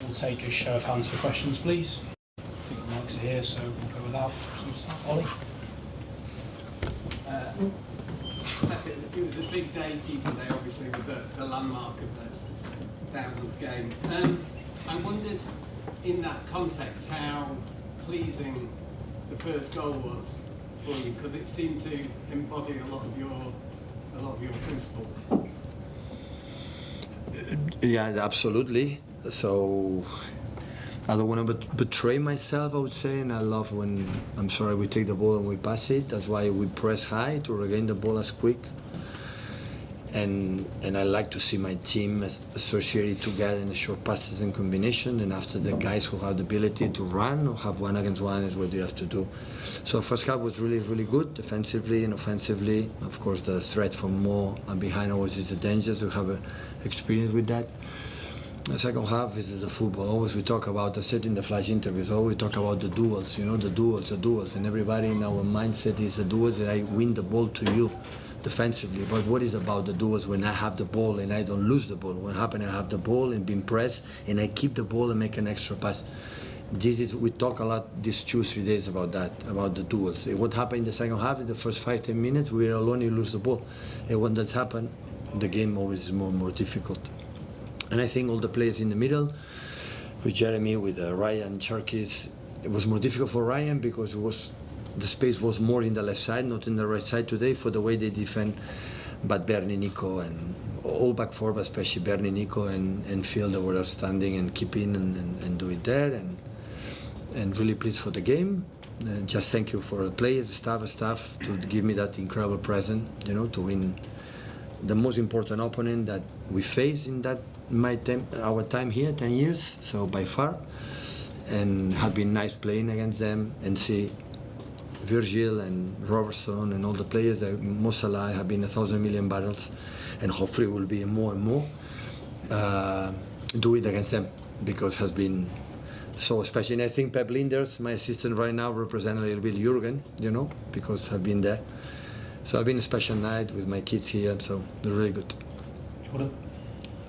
We'll take a show of hands for questions, please. I think the mics are here, so we'll go with that. So we'll start. Ollie? It was a big day for you today, obviously, with the landmark of the 1000th game. I wondered, in that context, how pleasing the first goal was for you, because it seemed to embody a lot of your principles. Yeah, absolutely. So I don't want to betray myself, I would say, and I love when we take the ball and we pass it. That's why we press high to regain the ball as quick. And I like to see my team associated together in the short passes and combination. And after the guys who have the ability to run or have one against one is what you have to do. So first half was really, really good, defensively and offensively. Of course, the threat from more and behind always is the dangers. We have experience with that. The second half is the football. Always we talk about, I said in the flash interviews, always we talk about the duels, the duels. And everybody in our mindset is the duels, and I win the ball to you defensively. But what is about the duels when I have the ball and I don't lose the ball? What happens, I have the ball and being pressed and I keep the ball and make an extra pass. We talk a lot these 2-3 days about that, about the duels. What happened in the second half, in the first 5-10 minutes, we are alone, you lose the ball. And when that's happened, the game always is more difficult. And I think all the players in the middle, with Jeremy, with Ryan, Charkis, it was more difficult for Ryan because the space was more in the left side, not in the right side today for the way they defend. But Bernie, Nico, and all back four, but especially Bernie, Nico, and Phil, they were outstanding and keeping and do it there. And really pleased for the game. Just thank you for the players, staff to give me that incredible present, to win the most important opponent that we faced in that our time here, 10 years, so by far, and have been nice playing against them and see Virgil and Robertson and all the players that Mo Salah have been 1,000 million battles, and hopefully will be more and more. Do it against them because has been so special. And I think Pep Linders, my assistant right now, represent a little bit Jurgen, because I've been there. So I've been a special night with my kids here, so they're really good. Jordan?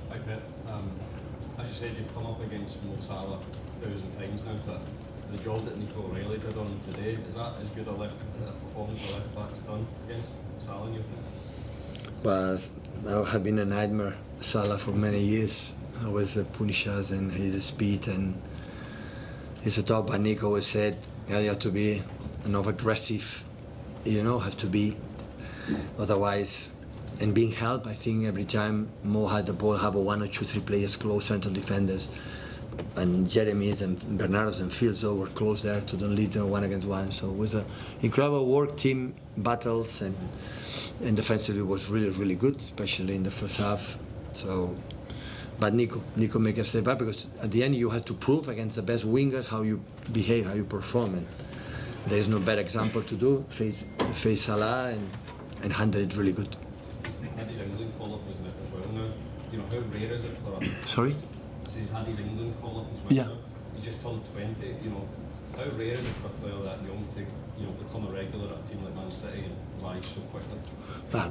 Hi Pep. As you said, you've come up against Mo Salah 1,000 times now, but the job that Nico O'Reilly did on him today, is that as good a performance the left back's done against Salah in your opinion? But I have been a nightmare, Salah, for many years. Always punish us and his speed, and he's a top. But Nico always said, you have to be enough aggressive, have to be. Otherwise, and being helped, I think every time Mo had the ball, have 1 or 2, 3 players close, central defenders, and Jeremy's and Bernardo's and Fields were close there to don't lead them 1 against 1. So it was an incredible work, team battles, and defensively was really, really good, especially in the first half. So, but Nico make a step up because at the end you have to prove against the best wingers how you behave, how you perform, and there is no better example to do. Face Salah and handle it really good. Had his England call-up as well now. How rare is it for a... Sorry? He's had his England call-up as well now. He's just turned 20, How rare is it for a player that young to become a regular at a team like Man City and rise so quickly?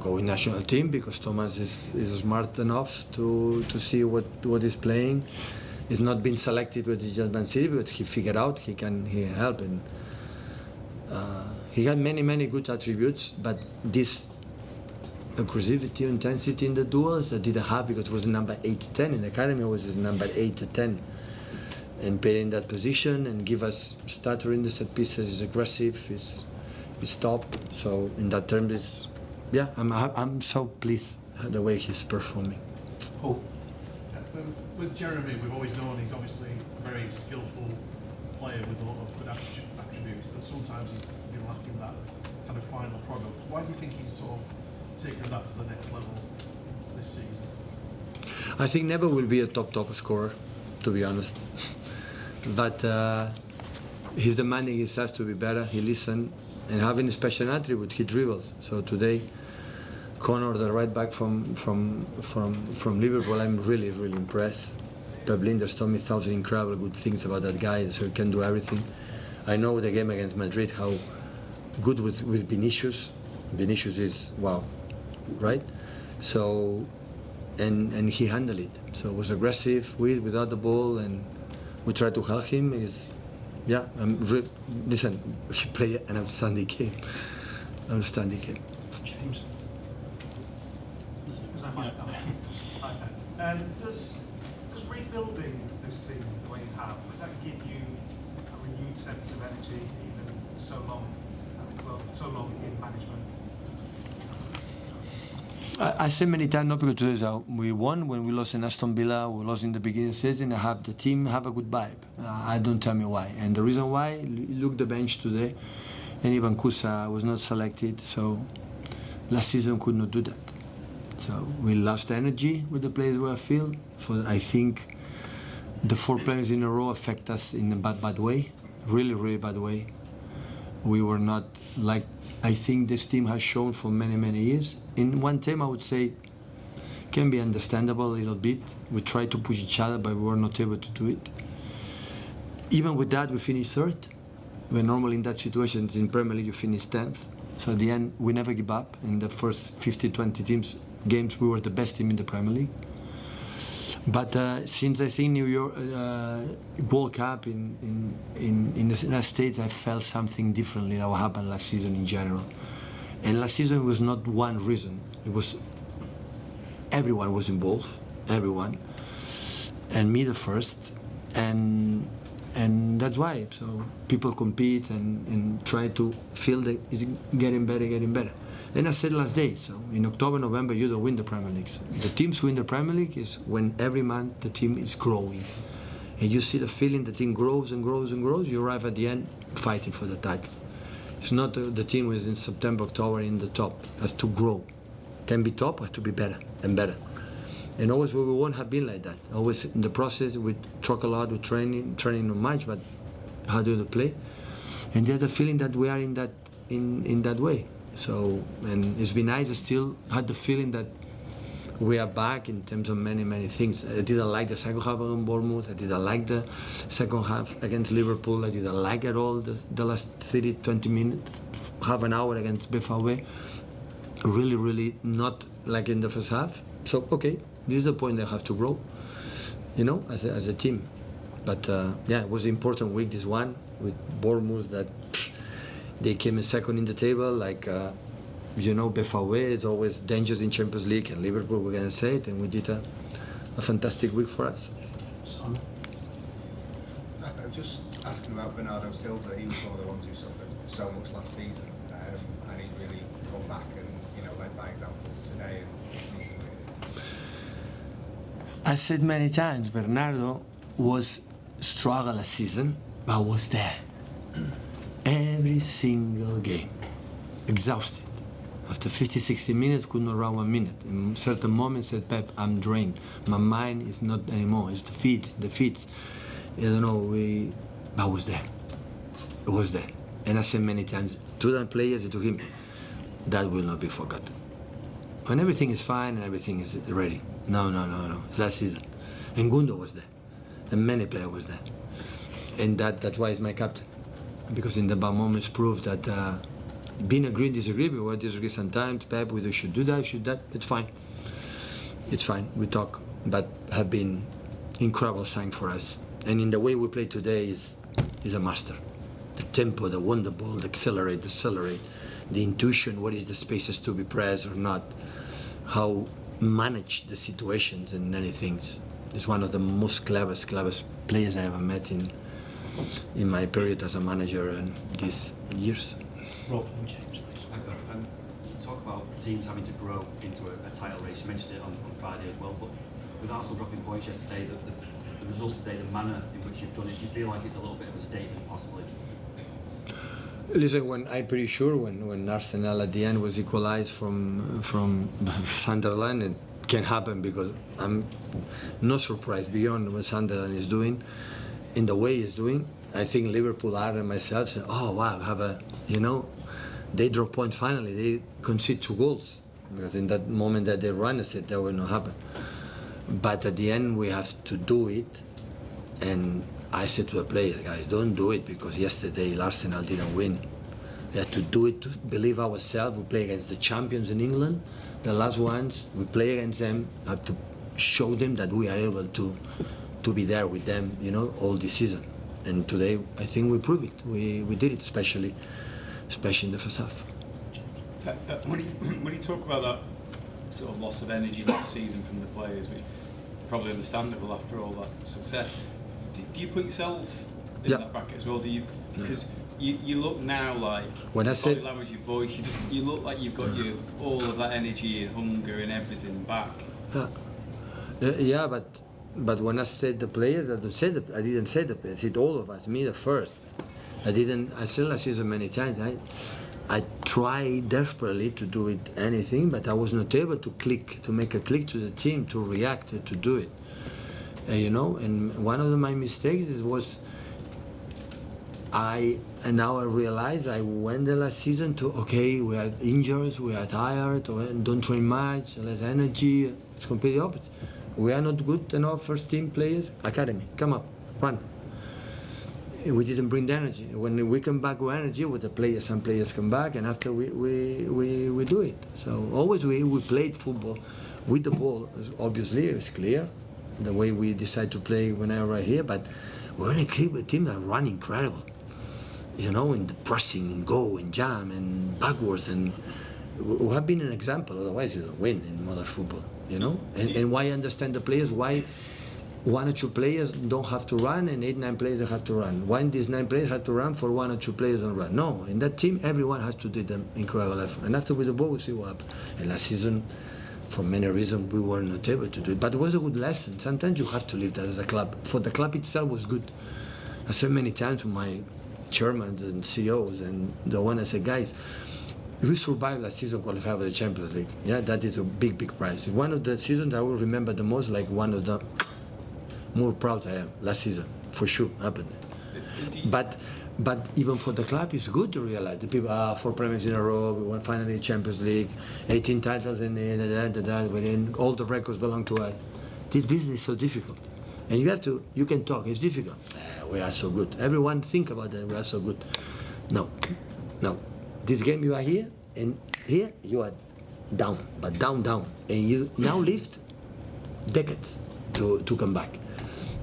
Go in national team because Thomas is smart enough to see what he's playing. He's not been selected with just Man City, but he figured out he can help. And he had many good attributes, but this aggressivity, intensity in the duels that didn't have because it was number 8-10 in the academy, was number 8-10, and play in that position and give us stutter in the set pieces. Is aggressive, is top. So in that term, I'm so pleased the way he's performing. Paul? With Jeremy, we've always known he's obviously a very skillful player with a lot of good attributes, but sometimes he's been lacking that kind of final product. Why do you think he's sort of taken that to the next level this season? I think never will be a top scorer, to be honest. But he's demanding himself to be better. He listens, and having a special attribute, he dribbles. So today, Connor, the right back from Liverpool, I'm really impressed. Pep Linders told me 1,000 incredible good things about that guy, so he can do everything. I know the game against Madrid, how good with Vinicius. Vinicius is wow, right? So, and he handled it. So it was aggressive without the ball, and we try to help him. Listen, he played an outstanding game. Outstanding game. James. Does rebuilding this team the way you have, does that give you a renewed sense of energy even so long at the club, so long in management? I say many times, not because today we won when we lost in Aston Villa, we lost in the beginning of the season. The team have a good vibe. I don't tell me why, and the reason why, look the bench today, and Ivan Kusa was not selected, so last season could not do that. So we lost energy with the players we feel. I think the 4 players in a row affect us in a bad way, really bad way. We were not like I think this team has shown for many years. In one team, I would say, can be understandable a little bit. We tried to push each other, but we were not able to do it. Even with that, we finished third. When normally in that situation, in Premier League, you finish 10th. So at the end, we never give up. In the first 50-20 games, we were the best team in the Premier League. But since I think New York World Cup in the United States, I felt something differently that happened last season in general. And last season was not one reason. It was everyone was involved, everyone, and me the first, and that's why. So people compete and try to feel that it's getting better. And I said last day, so in October, November, you don't win the Premier League. So the teams win the Premier League is when every month the team is growing. And you see the feeling the team grows and grows and grows, you arrive at the end fighting for the titles. It's not the team who is in September, October in the top. It has to grow. Can be top, has to be better and better. And always we won't have been like that. Always in the process, we talk a lot, we training not much, but how do you play? And they have the feeling that we are in that way. So, and it's been nice. I still had the feeling that we are back in terms of many things. I didn't like the second half against Bournemouth. I didn't like the second half against Liverpool. I didn't like at all the last 30-20 minutes, half an hour against BFAW. Really not like in the first half. So, okay, this is the point they have to grow, as a team. But, it was an important week, this one, with Bournemouth that they came in second in the table, BFAW is always dangerous in Champions League, and Liverpool, we're going to say it, and we did a fantastic week for us. Simon? I'm just asking about Bernardo Silva. He was one of the ones who suffered so much last season, and he's really come back and, led by example today. I said many times, Bernardo was struggle last season, but was there. Every single game, exhausted. After 50-60 minutes, could not run 1 minute. In certain moments, said Pep, I'm drained. My mind is not anymore. It's the feet. I don't know. But I was there. It was there. And I said many times to the players and to him, that will not be forgotten. When everything is fine and everything is ready. No. It's last season. And Gundo was there. And many players was there. And that's why he's my captain. Because in the bad moments proved that being agree and disagree, we will disagree sometimes. Pep, we should do that, it's fine. It's fine, we talk. But have been incredible sign for us. And in the way we play today is a master. The tempo, the wonder ball, the accelerate, the intuition, what is the spaces to be pressed or not, how manage the situations and many things. It's one of the most cleverest players I ever met in my period as a manager and these years. Rob and James, please. You talk about teams having to grow into a title race. You mentioned it on Friday as well, but with Arsenal dropping points yesterday, the result today, the manner in which you've done it, do you feel like it's a little bit of a statement possibly? Listen, I'm pretty sure when Arsenal at the end was equalized from Sunderland, it can happen because I'm not surprised beyond what Sunderland is doing. In the way he's doing, I think Liverpool and myself said, oh wow, they drop points finally. They concede 2 goals because in that moment that they run, I said that will not happen. But at the end, we have to do it. And I said to the players, guys, don't do it because yesterday Arsenal didn't win. We had to do it to believe ourselves. We play against the champions in England, the last ones. We play against them. Have to show them that we are able to to be there with them, you know, all this season. And today, I think we proved it. We did it, especially in the first half. When you talk about that sort of loss of energy last season from the players, which probably understandable after all that success, do you put yourself in that bracket as well? Do you? Because you look now like when I said body language, your voice, you look like you've got all of that energy and hunger and everything back. Yeah, but when I said the players, I didn't say the players. I said all of us, me the first. I said last season many times. I tried desperately to do it anything, but I was not able to make a click to the team, to react, to do it. You know, and one of my mistakes was and now I realize I went the last season to, okay, we are injured, we are tired, or don't train much, less energy. It's completely opposite. We are not good enough first team players. Academy, come up, run. We didn't bring the energy. When we come back with energy, with the players, some players come back, and after we do it. So always we played football with the ball. Obviously, it's clear the way we decide to play when I arrive here. But we're in a team that run incredible. You know, in the pressing and go and jam and backwards, and we have been an example. Otherwise, you don't win in modern football. You know, and why understand the players? Why one or two players don't have to run and 8-9 players have to run? Why these 9 players have to run for 1 or 2 players don't run? No, in that team, everyone has to do the incredible effort. And after with the ball, we see what happened. And last season, for many reasons, we were not able to do it. But it was a good lesson. Sometimes you have to leave that as a club. For the club itself was good. I said many times to my chairmen and CEOs and the one I said, guys, we survived last season, qualified for the Champions League. Yeah, that is a big prize. One of the seasons I will remember the most, like one of the more proud I am last season, for sure, happened. But even for the club, it's good to realize the people 4 premiers in a row, we won finally the Champions League, 18 titles in when all the records belong to us. This business is so difficult. And you can talk, it's difficult. We are so good. Everyone think about that, we are so good. No. This game you are here, and here you are down, but down. And you now lift decades to come back.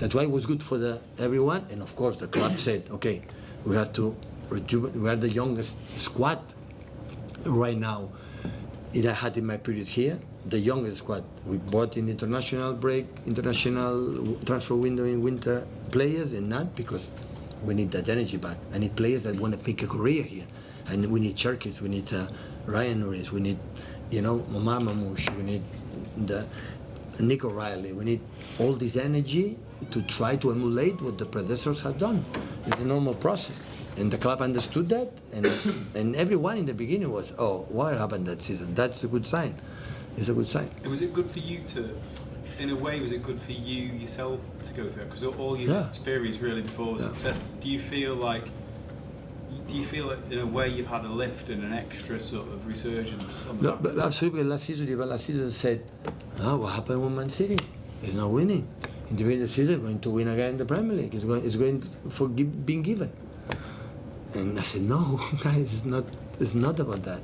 That's why it was good for everyone, and of course the club said, okay, we have to rejuvenate. We are the youngest squad right now. I had in my period here, the youngest squad. We bought in international transfer window in winter players, and not because we need that energy back. I need players that want to pick a career here. And we need Cherkis, we need Ryan Norris, we need, Omar Mamouche, we need Nick O'Reilly, we need all this energy to try to emulate what the predecessors have done. It's a normal process. And the club understood that, and everyone in the beginning was, what happened that season? That's a good sign. It's a good sign. Was it good for you in a way, was it good for you yourself to go through it? Because all your experience really before success, do you feel like in a way you've had a lift and an extra sort of resurgence? No, but absolutely. Last season said, what happened with Man City? It's not winning. In the end of the season, going to win again in the Premier League. It's going for being given. And I said, no, guys, it's not about that.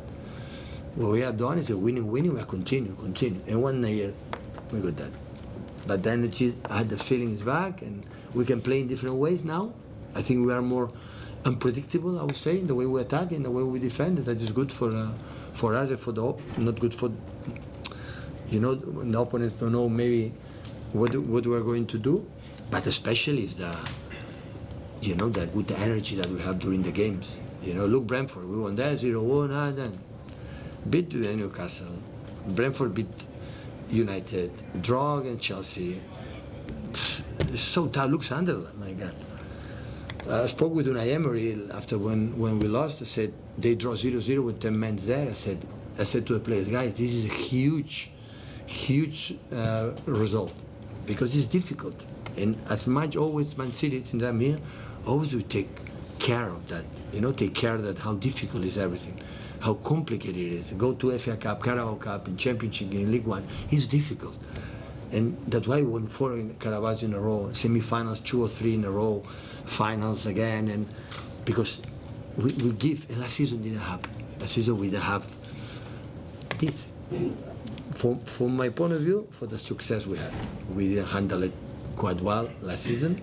What we have done is winning, we are continue. And 1 year, we got that. But then I had the feelings back, and we can play in different ways now. I think we are more unpredictable, I would say, in the way we attack, in the way we defend. That is good for us and for not good for, the opponents don't know maybe what we're going to do. But especially is the good energy that we have during the games. Look, Brentford, we won there 0-1, then beat Newcastle. Brentford beat United, draw against Chelsea. It's so tough. Look, Sunderland, my God. I spoke with Unai Emery after when we lost. I said, they draw 0-0 with 10 men there. I said to the players, guys, this is a huge result because it's difficult. And as much always Man City, since I'm here, always we take care of that. Take care of that, how difficult is everything, how complicated it is. Go to FA Cup, Carabao Cup, in Championship, in League One, it's difficult. And that's why we won 4 Carabaos in a row, semi-finals 2 or 3 in a row, finals again, and because we give, and last season didn't happen. Last season we didn't have this. From my point of view, for the success we had, we didn't handle it quite well last season,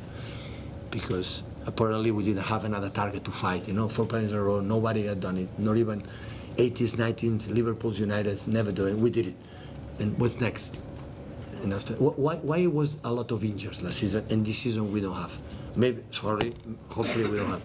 because apparently we didn't have another target to fight. 4 penalties in a row, nobody had done it. Not even 80s, 90s, Liverpool's, United's never do it. We did it. And what's next? And after, why was a lot of injuries last season, and this season we don't have? Maybe, sorry, hopefully we don't have.